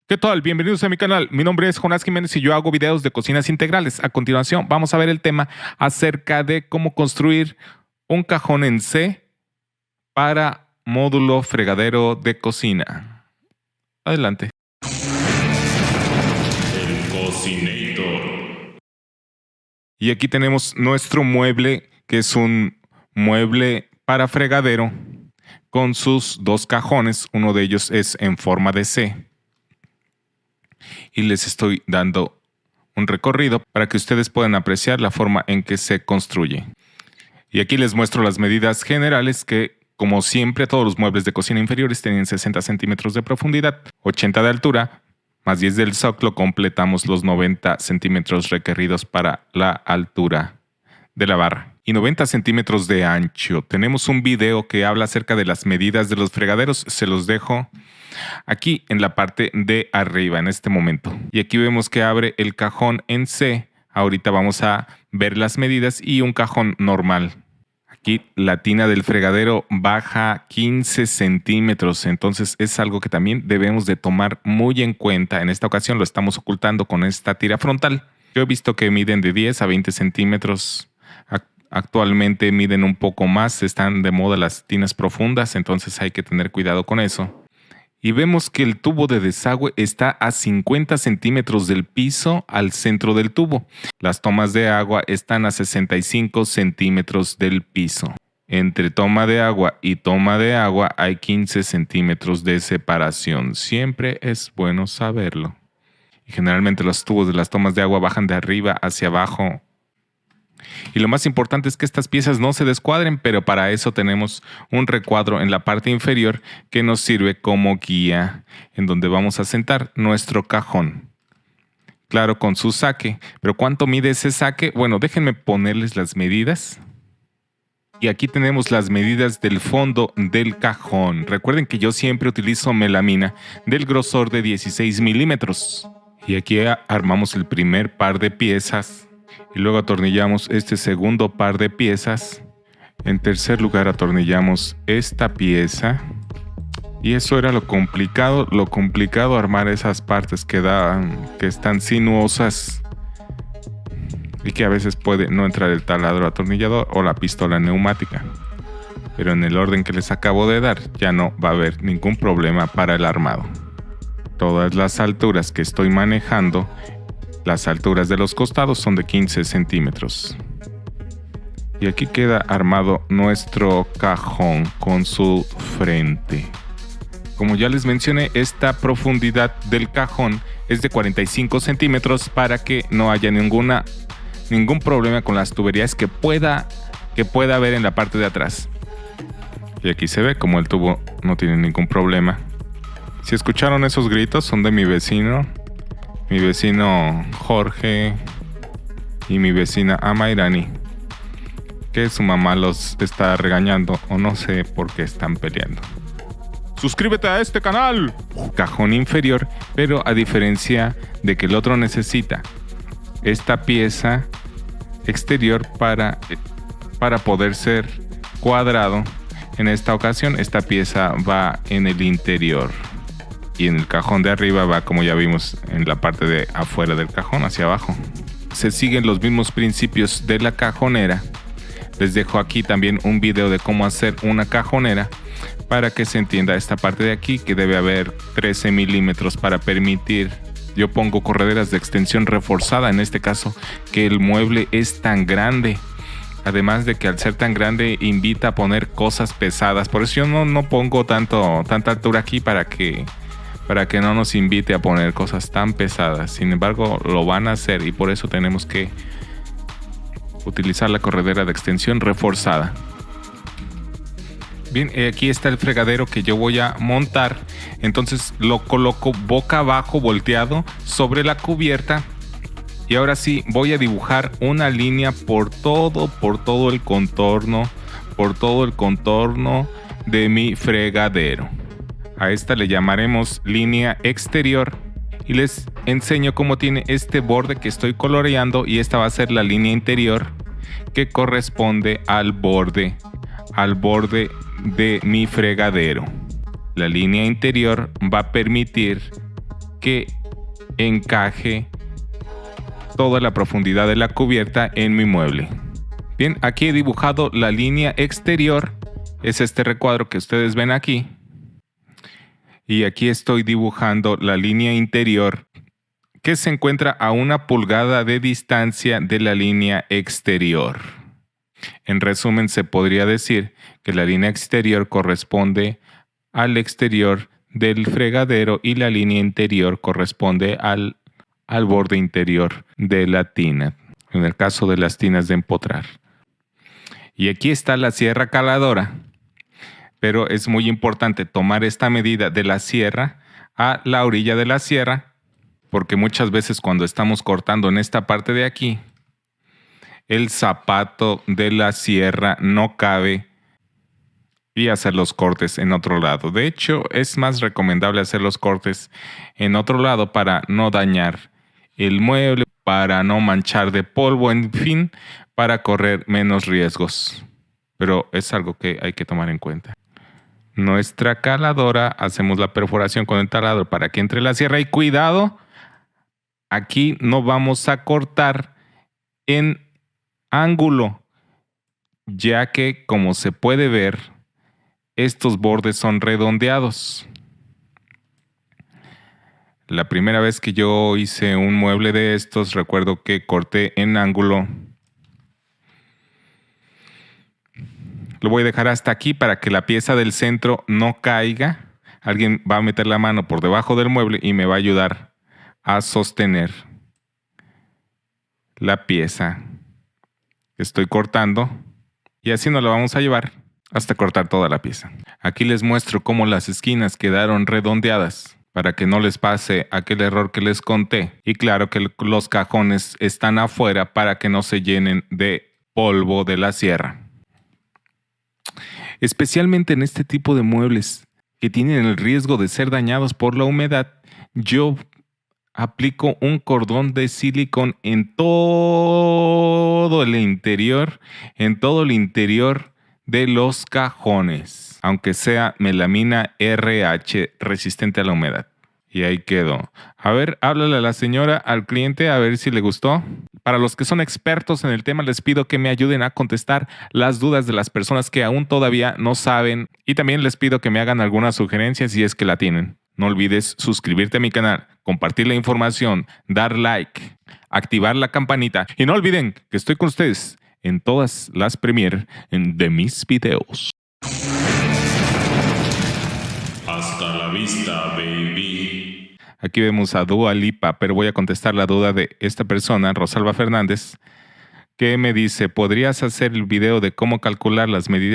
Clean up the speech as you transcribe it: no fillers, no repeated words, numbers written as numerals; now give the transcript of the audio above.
¿Qué tal? Bienvenidos a mi canal. Mi nombre es Jonás Jiménez y yo hago videos de cocinas integrales. A continuación vamos a ver el tema acerca de cómo construir un cajón en C para módulo fregadero de cocina. Adelante. El Cocinator. Y aquí tenemos nuestro mueble, que es un mueble para fregadero con sus dos cajones. Uno de ellos es en forma de C. Y les estoy dando un recorrido para que ustedes puedan apreciar la forma en que se construye. Y aquí les muestro las medidas generales que, como siempre, todos los muebles de cocina inferiores tienen 60 centímetros de profundidad, 80 de altura, más 10 del zócalo, completamos los 90 centímetros requeridos para la altura de la barra. Y 90 centímetros de ancho. Tenemos un video que habla acerca de las medidas de los fregaderos. Se los dejo aquí en la parte de arriba en este momento. Y aquí vemos que abre el cajón en C. Ahorita vamos a ver las medidas y un cajón normal. Aquí la tina del fregadero baja 15 centímetros. Entonces es algo que también debemos de tomar muy en cuenta. En esta ocasión lo estamos ocultando con esta tira frontal. Yo he visto que miden de 10 a 20 centímetros. Actualmente miden un poco más, están de moda las tinas profundas, entonces hay que tener cuidado con eso. Y vemos que el tubo de desagüe está a 50 centímetros del piso al centro del tubo. Las tomas de agua están a 65 centímetros del piso. Entre toma de agua y toma de agua hay 15 centímetros de separación. Siempre es bueno saberlo. Y generalmente los tubos de las tomas de agua bajan de arriba hacia abajo. Y lo más importante es que estas piezas no se descuadren, pero para eso tenemos un recuadro en la parte inferior que nos sirve como guía en donde vamos a sentar nuestro cajón. Claro, con su saque. ¿Pero cuánto mide ese saque? Bueno, déjenme ponerles las medidas. Y aquí tenemos las medidas del fondo del cajón. Recuerden que yo siempre utilizo melamina del grosor de 16 milímetros. Y aquí armamos el primer par de piezas. Y luego atornillamos este segundo par de piezas. En tercer lugar atornillamos esta pieza. Y eso era lo complicado armar esas partes que están sinuosas y que a veces puede no entrar el taladro atornillador o la pistola neumática. Pero en el orden que les acabo de dar ya no va a haber ningún problema para el armado. Todas las alturas que estoy manejando, las alturas de los costados son de 15 centímetros. Y aquí queda armado nuestro cajón con su frente. Como ya les mencioné, esta profundidad del cajón es de 45 centímetros para que no haya ningún problema con las tuberías que pueda haber en la parte de atrás. Y aquí se ve como el tubo no tiene ningún problema. Si escucharon esos gritos, son de mi vecino Jorge y mi vecina Amairani, que su mamá los está regañando o no sé por qué están peleando. ¡Suscríbete a este canal! Cajón inferior, pero a diferencia de que el otro necesita esta pieza exterior para poder ser cuadrado, en esta ocasión esta pieza va en el interior. Y en el cajón de arriba va, como ya vimos, en la parte de afuera del cajón, hacia abajo. Se siguen los mismos principios de la cajonera. Les dejo aquí también un video de cómo hacer una cajonera para que se entienda esta parte de aquí, que debe haber 13 milímetros para permitir. Yo pongo correderas de extensión reforzada, en este caso, que el mueble es tan grande. Además de que al ser tan grande invita a poner cosas pesadas. Por eso yo no pongo tanta altura aquí para que no nos invite a poner cosas tan pesadas. Sin embargo, lo van a hacer y por eso tenemos que utilizar la corredera de extensión reforzada. Bien, aquí está el fregadero que yo voy a montar. Entonces lo coloco boca abajo, volteado sobre la cubierta. Y ahora sí, voy a dibujar una línea por todo el contorno de mi fregadero. A esta le llamaremos línea exterior y les enseño cómo tiene este borde que estoy coloreando y esta va a ser la línea interior que corresponde al borde de mi fregadero. La línea interior va a permitir que encaje toda la profundidad de la cubierta en mi mueble. Bien, aquí he dibujado la línea exterior. Es este recuadro que ustedes ven aquí. Y aquí estoy dibujando la línea interior que se encuentra a 1 pulgada de distancia de la línea exterior. En resumen, se podría decir que la línea exterior corresponde al exterior del fregadero y la línea interior corresponde al borde interior de la tina, en el caso de las tinas de empotrar. Y aquí está la sierra caladora, pero es muy importante tomar esta medida de la sierra a la orilla de la sierra, porque muchas veces cuando estamos cortando en esta parte de aquí, el zapato de la sierra no cabe y hacer los cortes en otro lado. De hecho, es más recomendable hacer los cortes en otro lado para no dañar el mueble, para no manchar de polvo, en fin, para correr menos riesgos. Pero es algo que hay que tomar en cuenta. Nuestra caladora, hacemos la perforación con el taladro para que entre la sierra y cuidado, aquí no vamos a cortar en ángulo, ya que como se puede ver, estos bordes son redondeados. La primera vez que yo hice un mueble de estos, recuerdo que corté en ángulo. Lo voy a dejar hasta aquí para que la pieza del centro no caiga. Alguien va a meter la mano por debajo del mueble y me va a ayudar a sostener la pieza que estoy cortando. Y así nos la vamos a llevar hasta cortar toda la pieza. Aquí les muestro cómo las esquinas quedaron redondeadas para que no les pase aquel error que les conté. Y claro que los cajones están afuera para que no se llenen de polvo de la sierra. Especialmente en este tipo de muebles que tienen el riesgo de ser dañados por la humedad, yo aplico un cordón de silicón en todo el interior, de los cajones, aunque sea melamina RH resistente a la humedad. Y ahí quedó. A ver, háblale a la señora, al cliente, a ver si le gustó. Para los que son expertos en el tema, les pido que me ayuden a contestar las dudas de las personas que aún todavía no saben. Y también les pido que me hagan algunas sugerencias si es que la tienen. No olvides suscribirte a mi canal, compartir la información, dar like, activar la campanita. Y no olviden que estoy con ustedes en todas las premieres de mis videos. Hasta la vista, baby. Aquí vemos a Dua Lipa, pero voy a contestar la duda de esta persona, Rosalba Fernández, que me dice, ¿podrías hacer el video de cómo calcular las medidas